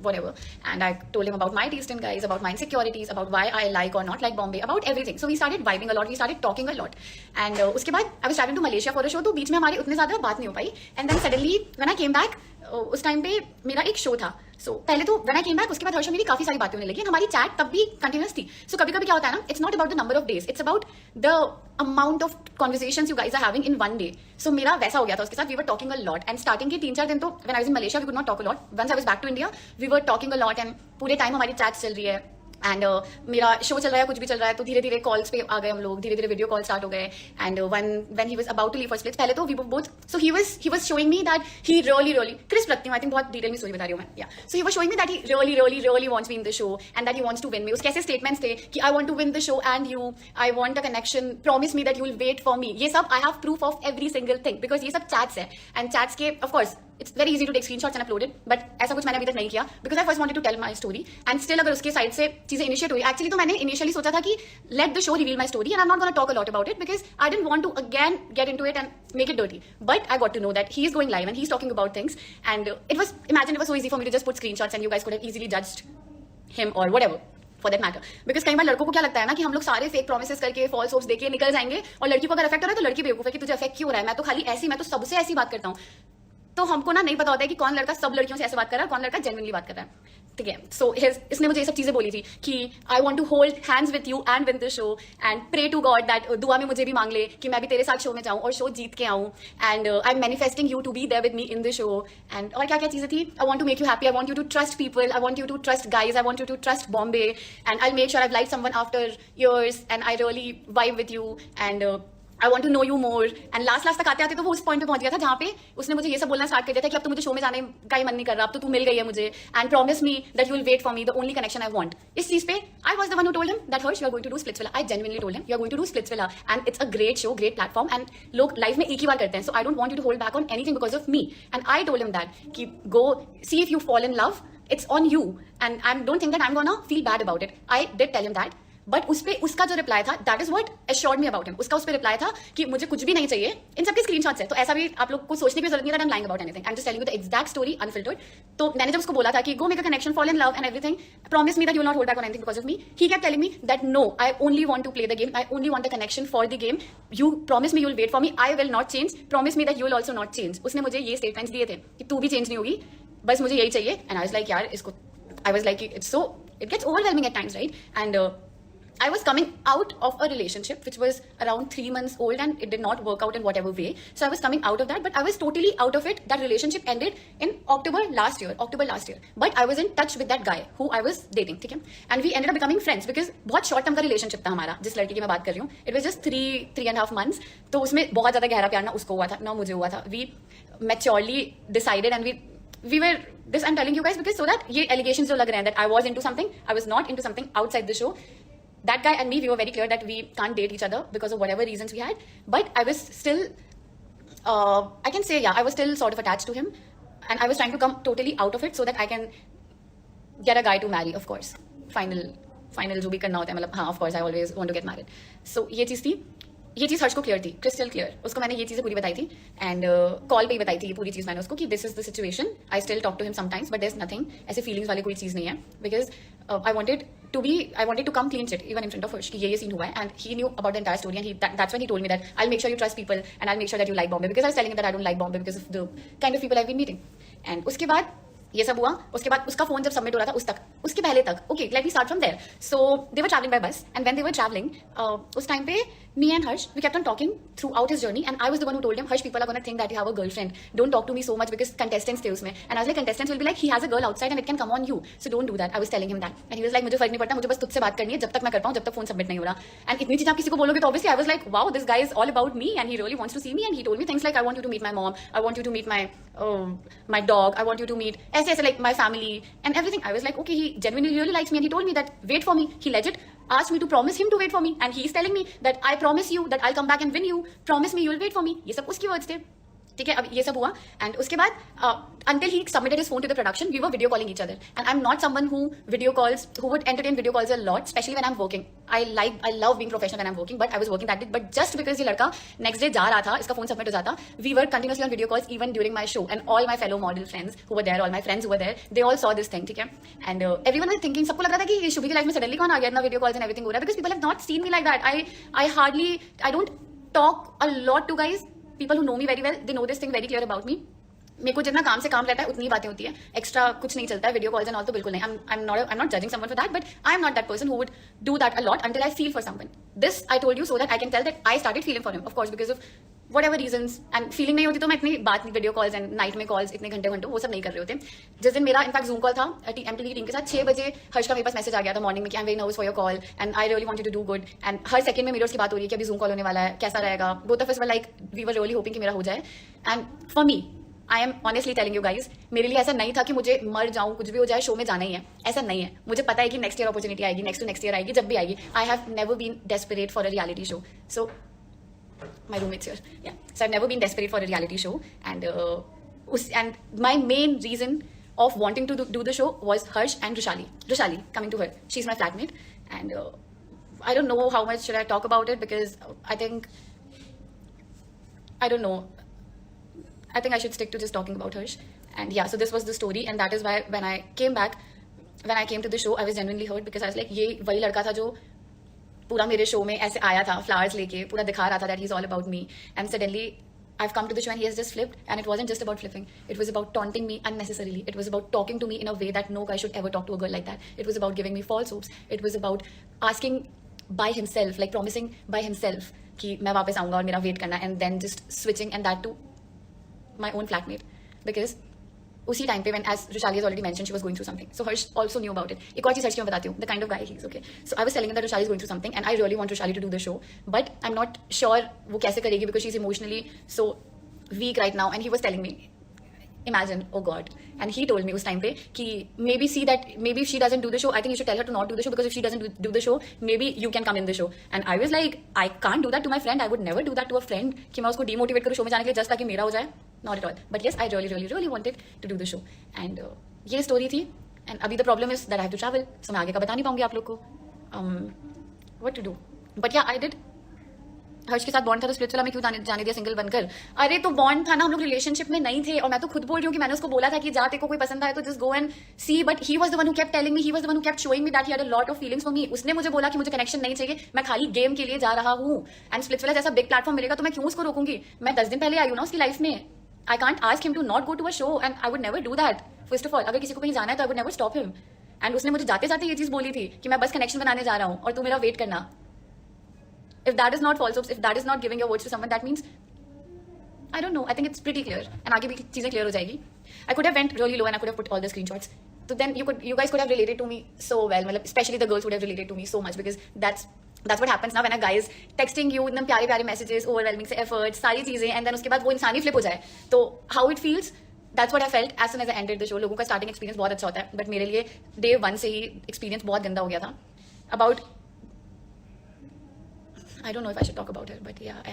whatever. And I told him about my taste in guys, about my insecurities, about why I like or not like Bombay, about everything. So we started vibing a lot, we started talking a lot. And उसके बाद I was traveling to Malaysia for a show, तो बीच में हमारी उतने ज़्यादा बात नहीं हो पाई. And then suddenly when I came back, उस टाइम पे मेरा एक शो था. सो पहले तो व्हेन आई केम बैक उसके बाद हर्ष मेरी काफी सारी बातें होने लगी. हमारी चैट तब भी कंटिन्यूस थी. सो कभी कभी क्या होता है ना, it's not about the number of days, it's about the amount of conversations you guys are having in one day. So मेरा वैसा हो गया था उसके साथ. We were talking a lot and starting के 3-4 दिन तो when I was in Malaysia we could not talk a lot. Once I was back to India we were talking a lot and पूरे टाइम हमारी chats चल रही है. And मेरा show चल रहा है, कुछ भी चल रहा है, तो धीरे धीरे कॉल्स पे आ गए हम लोग, धीरे धीरे वीडियो कॉल स्टार्ट हो गए. And when he was about to leave for splits, पहले तो we were both, so he was showing me that he really crisp लगती हूँ, आई थिंक बहुत डिटेल में स्टोरी बता रही हूँ मैं. Yeah so he was showing me that he really wants me in the show and that he wants to win me. उसके ऐसे स्टेटमेंट्स थे कि I want to win the show and you, I want a connection, promise me that you will wait for me. ये सब I have proof of every single thing because ये सब chats है. And chats के of course it's very easy to take screenshots and upload it, but ऐसा कुछ मैंने अभी तक नहीं किया because I first wanted to tell my story and still अगर उसके साइड से चीजें इनिशिएट हुई, एक्चुअली तो मैंने इनिशियली सोचा था कि let the show reveal my story and I'm not going to talk a lot about it because I didn't want to again get into it and make it dirty. But I got to know that he is going live and he's talking about things and it was so easy for me to just put screenshots and you guys could have easily judged him or whatever for that matter. Because कई बार लड़कों को क्या लगता है ना कि हम लोग सारे फेक प्रोमिसेस करके फॉल्स होप्स देके निकल जाएंगे और लड़की को अगर अफेक्ट हो रहा है तो लड़की बेवकूफ है कि तुझे अफेक्ट क्यों हो रहा है, मैं तो खाली ऐसी, मैं तो सबसे ऐसी बात करता हूँ. तो हमको ना नहीं पता होता है कि कौन लड़का सब लड़कियों से ऐसे बात कर रहा है, कौन लड़का जेन्युइनली बात कर रहा है. ठीक है. सो इसने मुझे ये सब चीजें बोली थी कि I want to hold hands with you and with the show and pray to God that, दुआ में मुझे भी मांग ले कि मैं भी तेरे साथ शो में जाऊं और शो जीत के आऊं. And I am manifesting you to be there with me in the show. And और क्या क्या चीजें थी. I want to make you happy, I want you to trust people, I want you to trust guys, I want you to trust Bombay and I make sure I like someone after years and I really vibe with you and I want to know you more. And last तक आते आते तो वो उस point पे पहुंच गया था जहाँ पे उसने मुझे ये सब बोलना स्टार्ट कर दिया था कि अब तो मुझे शो में जाने का ही मन नहीं कर रहा, अब तो तू मिल गई है मुझे and promise me that you will wait for me, the only connection I want. इस चीज पे I was the one who told him that Harsh you are going to do Splitsvilla. I genuinely told him you are going to do Splitsvilla and it's a great show, great platform and लोग life में एक ही बार करते हैं. So I don't want you to hold back on anything because of me. And I told him that कि go see if you fall in love, it's on you and I don't think that I'm gonna feel bad about it. I did tell him that. But उसका जो reply था that is what assured me about him. उसका उस पर reply था कि मुझे कुछ भी नहीं चाहिए, इन सबके स्क्रीनशॉट्स है. तो ऐसा भी आप लोग को सोचने की जरूरत नहीं है that I am lying about anything. I am just telling you the exact story unfiltered. तो मैंने जब उसको बोला था कि go make a connection, fall in love and everything, promise me that you will not hold back on anything because of me, he kept telling me that no, I only want to play the game, I only want the connection for the game, you promise me you will wait for me, I will not change, promise me that you will also not change. उसने मुझे ये statements दिए थे कि तू भी change नहीं होगी, बस मुझे यही चाहिए. एंड आई वाज लाइक यार इसको, I was like it's so, it gets overwhelming at times, right. And I was coming out of a relationship which was around 3 months old and it did not work out in whatever way. So I was coming out of that, but I was totally out of it. That relationship ended in October last year. But I was in touch with that guy who I was dating, ठीक है. And we ended up becoming friends because बहुत short term का relationship था हमारा, जिस लड़की की मैं बात कर रही हूँ. It was just 3.5 months. तो उसमें बहुत ज़्यादा गहरा प्यार ना उसको हुआ था ना मुझे हुआ था. We maturely decided and we were this, I'm telling you guys because so that ये allegations जो लग रहे हैं that I was into something, I was not into something outside the show. That guy and me, we were very clear that we can't date each other because of whatever reasons we had. But I was still, I can say, yeah, I was still sort of attached to him. And I was trying to come totally out of it so that I can get a guy to marry, of course. Final जो भी करना होता है, मतलब हाँ, of course, I always want to get married. So ये चीज़ थी. ये चीज़ हर्ष को क्लियर थी, क्रिस्टल क्लियर. उसको मैंने ये चीज़ें पूरी बताई थी एंड कॉल पे ही बताई थी ये पूरी चीज़ मैंने उसको कि this is the situation. I still talk to him sometimes but there is nothing, ऐसे फीलिंग्स वाली कोई चीज़ नहीं है. Because I wanted to come clean chit even in front of Harsh कि ये सीन हुआ है. And he knew about the entire story and that's when he told me that I make sure you trust people and I make sure that you like Bombay because I was telling that I don't like Bombay because of the kind of people I been meeting. And उसके बाद ये सब हुआ. उसके बाद उसका phone जब submit हो रहा था उसके पहले तक, okay let me start from there. So they were travelling by bus and when they were travelling उस टाइम पे me and Harsh, we kept on talking throughout his journey and I was the one who told him, Harsh, people are going to think that you have a girlfriend, don't talk to me so much because contestants थे उसमें. And I was like, contestants will be like, he has a girl outside and it can come on you, so don't do that. I was telling him that and he was like, मुझे फर्क नहीं पड़ता, मुझे बस तुझसे बात करनी है जब तक मैं कर पाऊँ, जब तक फोन सबमिट नहीं हो रहा. And इतनी चीज़ आप किसी को बोलोगे तो obviously I was like, wow, this guy is all about me and he really wants to see me and he told me things like, I want you to meet my mom, I want you to meet my dog, I want you to meet ऐसे like my family and everything. I was like, okay, he genuinely really likes me and he told me that wait for me. He legit asked me to promise him to wait for me and he's telling me that I promise you that I'll come back and win you, promise me you'll wait for me. ये सब उसकी words थे. ठीक है, अब ये सब हुआ एंड उसके बाद until he submitted his phone to the production, we were video calling each other. And I'm not someone who would entertain video calls a lot, especially when I'm working. I love being professional when I'm working, but I was working that day. But just because ये लड़का next day जा रहा था, इसका phone submit हो जाता, we were continuously on video calls even during my show. And all my fellow model friends who were there, all my friends who were there, they all saw this thing, ठीक है. And everyone was thinking, सबको लग रहा था कि शुभी की life में suddenly कौन आ गया इतना video calls and everything हो रहा है, because people have not seen me like that. I don't talk a lot to guys. People who know me very well, they know this thing very clear about me. मेरे को जितना काम से काम रहता है उतनी बातें होती है, एक्स्ट्रा कुछ नहीं चलता है. वीडियो कॉल्स एंड ऑल तो बिल्कुल नहीं. I'm not judging someone for that, but I am not that person who would do that a lot until I feel for someone. This I told you so that I can tell that I started feeling for him, of course, because of whatever reasons. And feeling नहीं होती तो मैं इतनी बात नहीं, video calls and night में calls इतने घंटे वो सब नहीं कर रहे होते. जिस दिन मेरा इनफैक्ट जूम कॉल था MTV की टीम के साथ 6 बजे, हर्ष का मेरे पास मैसेज आ गया था मॉर्निंग में कि I am very nervous for your call and I really wanted to do good. And हर सेकंड में मेरे उसकी बात हो रही है कि अभी जूम कॉल होने वाला है, कैसा रहेगा. Both of us were like we were really hoping कि मेरा हो जाए. And for me, I am honestly telling you guys, मेरे लिए ऐसा नहीं था कि मुझे मर जाऊं, कुछ भी हो जाए, शो में जाना ही है. ऐसा नहीं है. मुझे पता है कि नेक्स्ट ईयर अपॉर्चुनिटी आएगी, नेक्स्ट ईयर आएगी, जब भी आएगी. I have never been desperate for a reality show. So my roommates here, yeah, so I've never been desperate for a reality show. And my main reason of wanting to do the show was Harsh and Rushali coming to her. She's my flatmate. And I don't know how much should I talk about it, because I don't know, I think I should stick to just talking about Harsh. And yeah, so this was the story, and that is why when I came to the show, I was genuinely hurt, because I was like, ये वही लड़का था जो पूरा मेरे show में ऐसे आया था, फ्लावर्स लेके पूरा दिखा रहा था that he's all about me. And suddenly I've come to the show and he has just flipped. And it wasn't just about flipping, it was about taunting me unnecessarily. It was about talking to me in a way that no guy should ever talk to a girl like that. It was about giving me false hopes. It was about asking by himself, like promising by himself कि मैं वापस आऊंगा और मेरा wait करना, and then just switching, and that to my own flatmate. Because उसी time पे when, as Rushali has already mentioned, she was going through something. So Harsh also knew about it. एक और चीज़ हर्ष की मैं बताती हूँ, the kind of guy he is, okay. So I was telling him that Rushali is going through something, and I really want Rushali to do the show, but I'm not sure वो कैसे करेगी, because she's emotionally so weak right now. And he was telling me, imagine, oh God. And he told me उस time पे कि maybe if she doesn't do the show, I think you should tell her to not do the show, because if she doesn't do the show, maybe you can come in the show. And I was like, I can't do that to my friend. I would never do that to a friend कि मैं उसको demotivate करूँ show में जाने के लिए just ताकि मेरा हो जाए. Not at all. But yes, I really wanted to do the show. And ये story थी. And अभी the problem is that I have to travel. So मैं आगे का बता नहीं पाऊंगी आप लोग को what to do. But yeah, I did. हर्ष के साथ बॉन्ड था तो स्प्लिट्स वाला मैं क्यों जाने दिया सिंगल बनकर. अरे तो बॉन्ड था ना, हम लोग रिलेशनशिप में नहीं थे. और मैं तो खुद बोल रही हूँ कि मैंने उसको बोला था कि जा तेरे को कोई पसंद आए तो just go and see. But he was the one who kept telling me, he was the one who kept showing me that he had a lot of feelings for me. उसने मुझे बोला कि मुझे कनेक्शन नहीं चाहिए, मैं खाली game के लिए जा रहा हूँ. एंड स्प्लिट्स वाला जैसा बिग प्लेटफॉर्म मिलेगा तो मैं क्यों उसको रोकूंगी. मैं 10 दिन पहले आई हूँ ना उसकी लाइफ में. I can't ask him to not go to a show, and I would never do that. First of all, अगर किसी को कहीं जाना है तो I would never stop him. And उसने मुझे जाते जाते ये चीज बोली थी कि मैं बस कनेक्शन बनाने जा रहा हूँ और तू मेरा वेट करना. If that is not false hopes, if that is not giving your words to someone, that means I don't know. I think it's pretty clear. And आगे भी चीजें clear हो जाएगी. I could have went really low and I could have put all the screenshots. So then you guys could have related to me so well. मतलब especially the girls would have related to me so much, because that's what happens now when a guy is texting you एकदम प्यारे प्यारे messages, overwhelming से efforts, सारी चीजें, and then उसके बाद वो इंसान ही flip हो जाए. तो how it feels, that's what I felt as soon as I ended the show. लोगों का starting experience बहुत अच्छा होता है, but मेरे लिए day 1 से ही experience बहुत गंदा हो गया था. About I don't know if I should talk about her, but yeah.